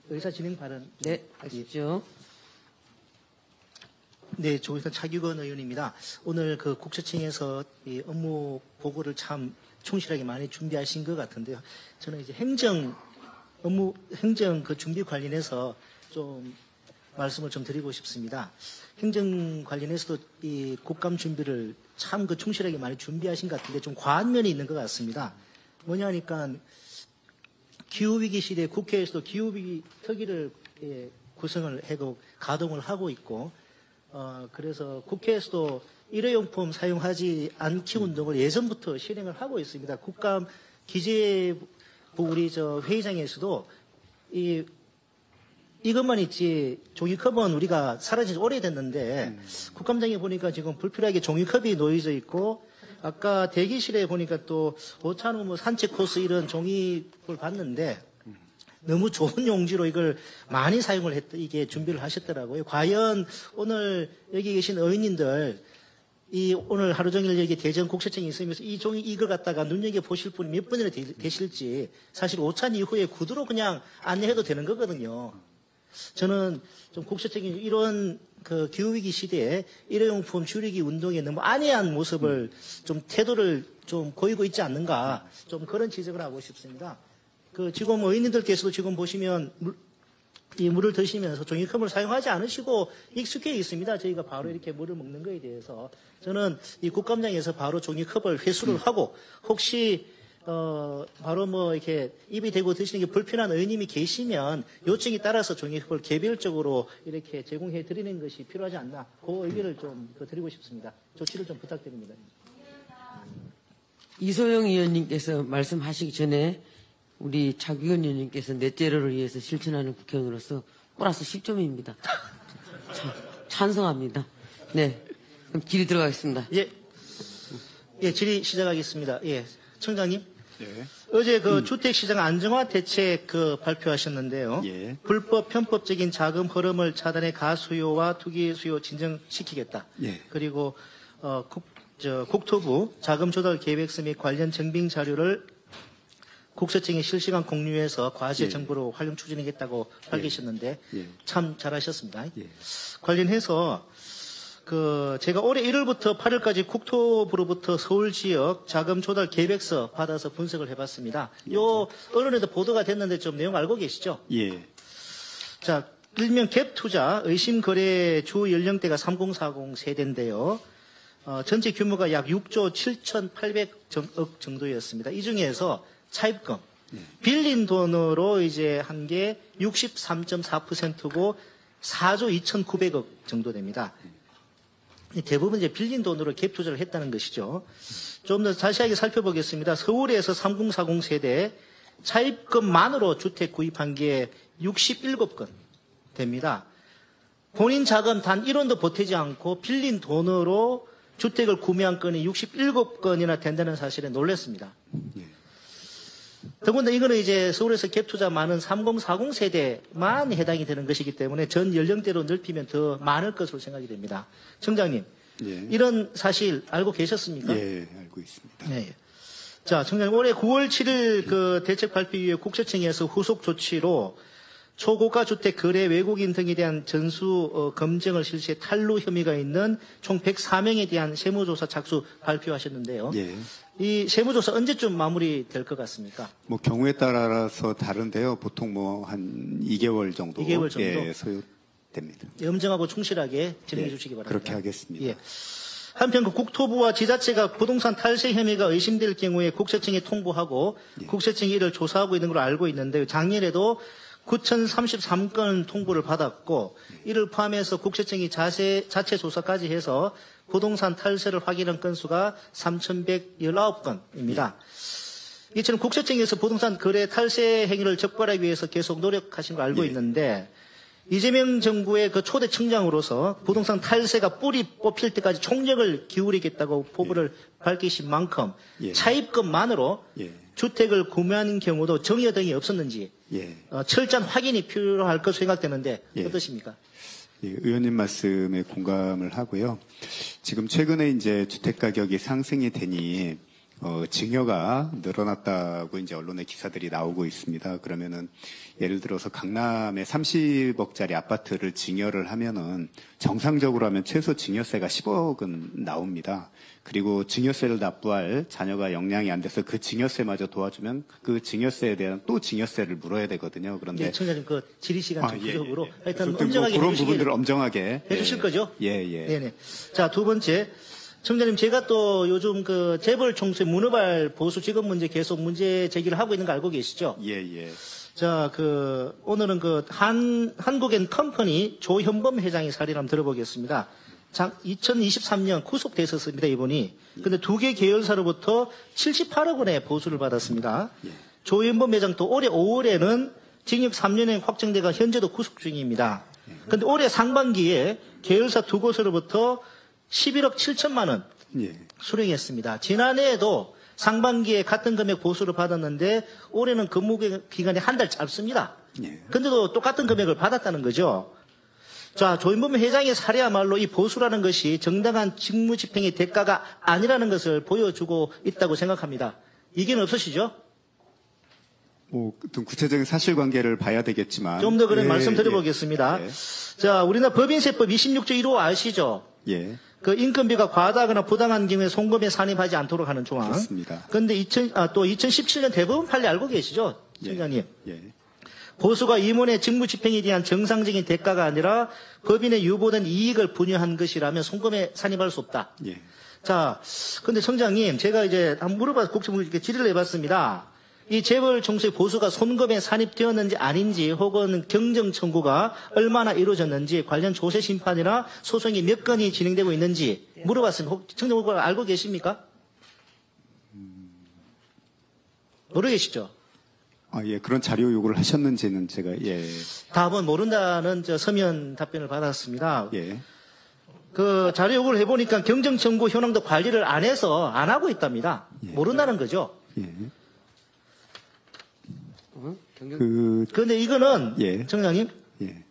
의사 진행 발언. 네, 하십시오. 네, 조의사 차규건 의원입니다. 오늘 그 국세청에서 이 업무 보고를 참 충실하게 많이 준비하신 것 같은데요. 저는 이제 행정 그 준비 관련해서 좀 말씀을 좀 드리고 싶습니다. 행정 관련해서도 이 국감 준비를 참 그 충실하게 많이 준비하신 것 같은데 좀 과한 면이 있는 것 같습니다. 뭐냐 하니까 기후위기 시대에 국회에서도 기후위기 특위를 구성을 하고 가동을 하고 있고 그래서 국회에서도 일회용품 사용하지 않기 운동을 예전부터 실행을 하고 있습니다. 국감 기재부 우리 회의장에서도 이것만 있지 종이컵은 우리가 사라진 지 오래됐는데 국감장에 보니까 지금 불필요하게 종이컵이 놓여져 있고 아까 대기실에 보니까 또 오찬후 뭐 산책 코스 이런 종이컵을 봤는데 너무 좋은 용지로 이걸 많이 사용을 이게 준비를 하셨더라고요. 과연 오늘 여기 계신 의원님들 오늘 하루 종일 여기 대전 국세청에 있으면서 이걸 갖다가 눈여겨보실 분이 몇 분이나 계실지 사실 오찬 이후에 구두로 그냥 안내해도 되는 거거든요. 저는 좀 국세청이 이런 그 기후위기 시대에 일회용품 줄이기 운동에 너무 안이한 모습을 좀 태도를 좀 보이고 있지 않는가 좀 그런 지적을 하고 싶습니다. 지금 의원님들께서도 지금 보시면 이 물을 드시면서 종이컵을 사용하지 않으시고 익숙해 있습니다. 저희가 바로 이렇게 물을 먹는 거에 대해서 저는 이 국감장에서 바로 종이컵을 회수를 하고 혹시 바로 뭐 이렇게 입이 대고 드시는 게 불편한 의원님이 계시면 요청에 따라서 종이컵을 개별적으로 이렇게 제공해 드리는 것이 필요하지 않나 그 의견을 좀 드리고 싶습니다. 조치를 좀 부탁드립니다. 이소영 의원님께서 말씀하시기 전에 우리 차규건 의원님께서 넷째로를 위해서 실천하는 국회의원으로서 플러스 10점입니다. 찬성합니다. 네. 그럼 질의 들어가겠습니다. 예, 질의 시작하겠습니다. 예, 청장님. 예. 어제 주택시장 안정화 대책 발표하셨는데요. 예. 불법 편법적인 자금 흐름을 차단해 가수요와 투기 수요 진정시키겠다. 예. 그리고 국토부 자금 조달 계획서 및 관련 증빙 자료를 국세청에 실시간 공유해서 과제 정보로 활용 추진하겠다고 밝히셨는데 참 잘하셨습니다. 관련해서 제가 올해 1월부터 8월까지 국토부로부터 서울 지역 자금 조달 계획서 받아서 분석을 해봤습니다. 요 언론에도 보도가 됐는데 좀 내용 알고 계시죠? 예. 자, 일명 갭 투자 의심 거래 주 연령대가 3040 세대인데요. 전체 규모가 약 6조 7,800억 정도였습니다. 이 중에서 차입금, 빌린 돈으로 이제 한 게 63.4%고 4조 2,900억 정도 됩니다. 대부분 이제 빌린 돈으로 갭 투자를 했다는 것이죠. 좀 더 자세하게 살펴보겠습니다. 서울에서 3040 세대 차입금만으로 주택 구입한 게 67건 됩니다. 본인 자금 단 1원도 보태지 않고 빌린 돈으로 주택을 구매한 건이 67건이나 된다는 사실에 놀랐습니다. 더군다나 이거는 이제 서울에서 갭 투자 많은 3040 세대만 해당이 되는 것이기 때문에 전 연령대로 넓히면 더 많을 것으로 생각이 됩니다. 청장님, 이런 사실 알고 계셨습니까? 예, 알고 있습니다. 네. 자, 청장님, 올해 9월 7일 대책 발표 이후에 국세청에서 후속 조치로 초고가 주택 거래 외국인 등에 대한 전수 검증을 실시해 탈루 혐의가 있는 총 104명에 대한 세무조사 착수 발표하셨는데요. 예. 이 세무조사 언제쯤 마무리될 것 같습니까? 뭐 경우에 따라서 다른데요. 보통 뭐 한 2개월 정도. 2개월 정도? 예, 소요됩니다. 엄정하고 충실하게 진행해 주시기 바랍니다. 그렇게 하겠습니다. 예. 한편 국토부와 지자체가 부동산 탈세 혐의가 의심될 경우에 국세청에 통보하고 국세청이 이를 조사하고 있는 걸로 알고 있는데 작년에도 9,033건 통보를 받았고 이를 포함해서 국세청이 자체 조사까지 해서 부동산 탈세를 확인한 건수가 3,119건입니다. 이처럼 국세청에서 부동산 거래 탈세 행위를 적발하기 위해서 계속 노력하신 거 알고 있는데 이재명 정부의 초대 청장으로서 부동산 탈세가 뿌리 뽑힐 때까지 총력을 기울이겠다고 포부를 밝히신 만큼 차입금만으로 주택을 구매하는 경우도 정여 등이 없었는지 철저한 확인이 필요할 것으로 생각되는데 어떠십니까? 예, 의원님 말씀에 공감을 하고요. 지금 최근에 이제 주택 가격이 상승이 되니 증여가 늘어났다고 이제 언론에 기사들이 나오고 있습니다. 그러면은 예를 들어서 강남에 30억짜리 아파트를 증여를 하면은 정상적으로 하면 최소 증여세가 10억은 나옵니다. 그리고 증여세를 납부할 자녀가 역량이 안 돼서 그 증여세마저 도와주면 그 증여세에 대한 또 증여세를 물어야 되거든요. 그런데 네, 청장님 그 질의 시간 좀 부족으로 하여튼 그렇게 엄정하게 그런 해주시길 부분들을 엄정하게 해주실 거죠? 예, 예. 네네. 자, 두 번째. 청장님, 제가 또 요즘 그 재벌 총수의 문어발 보수 직업 문제 계속 문제 제기를 하고 있는 거 알고 계시죠? 예, 예. 자, 오늘은 한국엔 컴퍼니 조현범 회장의 사례를 한번 들어보겠습니다. 2023년 구속됐었습니다, 이분이. 근데 두 개 계열사로부터 78억 원의 보수를 받았습니다. 예. 조현범 회장 또 올해 5월에는 징역 3년에 확정돼가 현재도 구속 중입니다. 근데 올해 상반기에 계열사 두 곳으로부터 11억 7천만 원 예. 수령했습니다. 지난해에도 상반기에 같은 금액 보수를 받았는데 올해는 근무 기간이 한 달 짧습니다. 예. 근데도 똑같은 금액을 받았다는 거죠. 자, 조현범 회장의 사례야말로 이 보수라는 것이 정당한 직무 집행의 대가가 아니라는 것을 보여주고 있다고 생각합니다. 이견 없으시죠? 어떤 구체적인 사실관계를 봐야 되겠지만 좀 더 그런 예, 말씀 드려보겠습니다. 예. 자, 우리나라 법인세법 26조 1호 아시죠? 예. 그 인건비가 과다하거나 부당한 경우에 송금에 산입하지 않도록 하는 조항. 그렇습니다. 그런데 또 2017년 대법원 판례 알고 계시죠? 청장님. 예. 보수가 임원의 직무 집행에 대한 정상적인 대가가 아니라 법인에 유보된 이익을 분유한 것이라면 송금에 산입할 수 없다. 예. 자, 근데 청장님, 제가 이제 한번 물어봐서 국정원께 질의를 해봤습니다. 이 재벌 총수의 보수가 손금에 산입되었는지 아닌지 혹은 경정 청구가 얼마나 이루어졌는지 관련 조세 심판이나 소송이 몇 건이 진행되고 있는지 물어봤습니다. 혹 청장 그걸 알고 계십니까? 모르겠시죠? 예. 그런 자료 요구를 하셨는지는 제가 예. 답은 모른다는 서면 답변을 받았습니다. 예. 그 자료 요구를 해보니까 경정 청구 현황도 관리를 안 해서 안 하고 있답니다. 모른다는 거죠. 예. 경영 그런데 이거는 예. 청장님 예.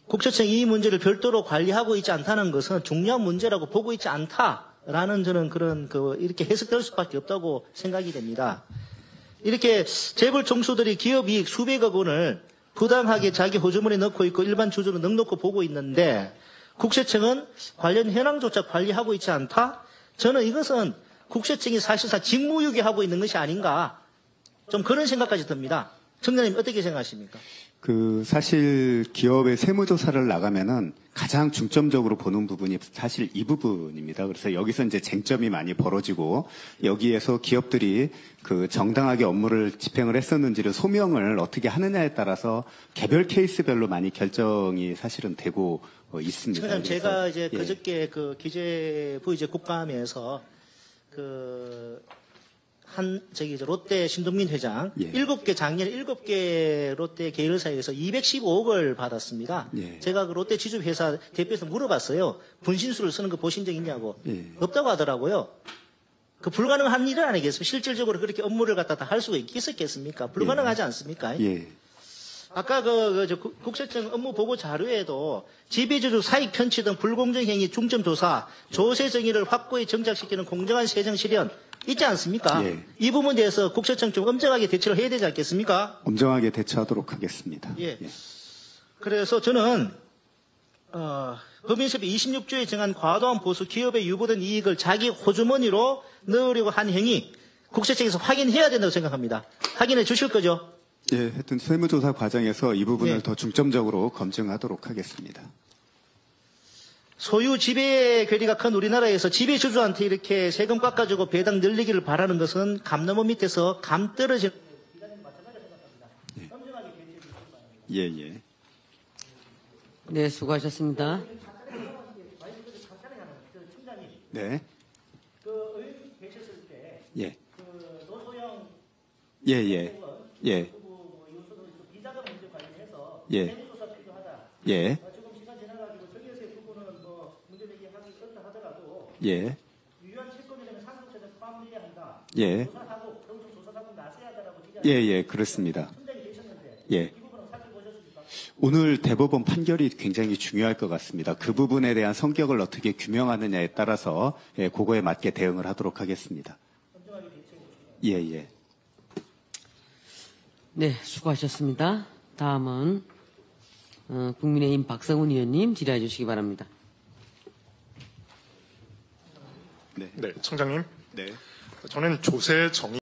국세청이 이 문제를 별도로 관리하고 있지 않다는 것은 중요한 문제라고 보고 있지 않다라는 저는 그런 이렇게 해석될 수밖에 없다고 생각이 됩니다. 이렇게 재벌 총수들이 기업 이익 수백억 원을 부당하게 자기 호주머니에 넣고 있고 일반 주주로 넉넉히 보고 있는데 국세청은 관련 현황조차 관리하고 있지 않다? 저는 이것은 국세청이 사실상 직무유기하고 있는 것이 아닌가 좀 그런 생각까지 듭니다. 청장님 어떻게 생각하십니까? 사실 기업의 세무조사를 나가면은 가장 중점적으로 보는 부분이 사실 이 부분입니다. 그래서 여기서 이제 쟁점이 많이 벌어지고 여기에서 기업들이 정당하게 업무를 집행을 했었는지를 소명을 어떻게 하느냐에 따라서 개별 케이스별로 많이 결정이 사실은 되고 있습니다. 청장님 제가 이제 예. 그저께 기재부 이제 국감에서 롯데 신동민 회장, 예. 작년 7개 롯데 계열사에서 215억을 받았습니다. 예. 제가 그 롯데 지주회사 대표에서 물어봤어요. 분신술을 쓰는 거 보신 적 있냐고. 예. 없다고 하더라고요. 그 불가능한 일은 아니겠습니까? 실질적으로 그렇게 업무를 갖다 다 할 수가 있겠습니까? 불가능하지 않습니까? 예. 아까 국세청 업무 보고 자료에도 지배주주 사익 편취 등 불공정 행위 중점 조사, 조세 정의를 확고히 정착시키는 공정한 세정 실현 있지 않습니까? 예. 이 부분에 대해서 국세청 좀 엄정하게 대처를 해야 되지 않겠습니까? 엄정하게 대처하도록 하겠습니다. 예. 그래서 저는 법인세법 26조에 정한 과도한 보수 기업에 유보된 이익을 자기 호주머니로 넣으려고 한 행위 국세청에서 확인해야 된다고 생각합니다. 확인해 주실 거죠? 예, 하여튼 세무조사 과정에서 이 부분을 예. 더 중점적으로 검증하도록 하겠습니다. 소유 지배 괴리가 큰 우리나라에서 지배주주한테 이렇게 세금 깎아주고 배당 늘리기를 바라는 것은 감 너머 밑에서 감 떨어지는 예, 예. 네, 수고하셨습니다. 네. 의원 계셨을 때 예. 노소영 예, 예. 예. 비자금 문제 관련해서 예. 세무조사 필요하다. 예. 지금 시간 지나가지고 정여세 부분은 문제 제기하기 어렵다 하더라도 예. 유효한 채권이라면 상속세는 포함되어야 한다. 예. 조사하고 정부 조사하고 나서야 한다라고 예, 예, 그렇습니다. 총장이 계셨는데 예. 이 부분은 살펴보셨습니까? 오늘 대법원 판결이 굉장히 중요할 것 같습니다. 그 부분에 대한 성격을 어떻게 규명하느냐에 따라서 예, 그거에 맞게 대응을 하도록 하겠습니다. 엄정하게 예, 예. 네, 수고하셨습니다. 다음은 국민의힘 박성훈 의원님 질의해 주시기 바랍니다. 네. 네, 청장님. 네. 저는 조세 정의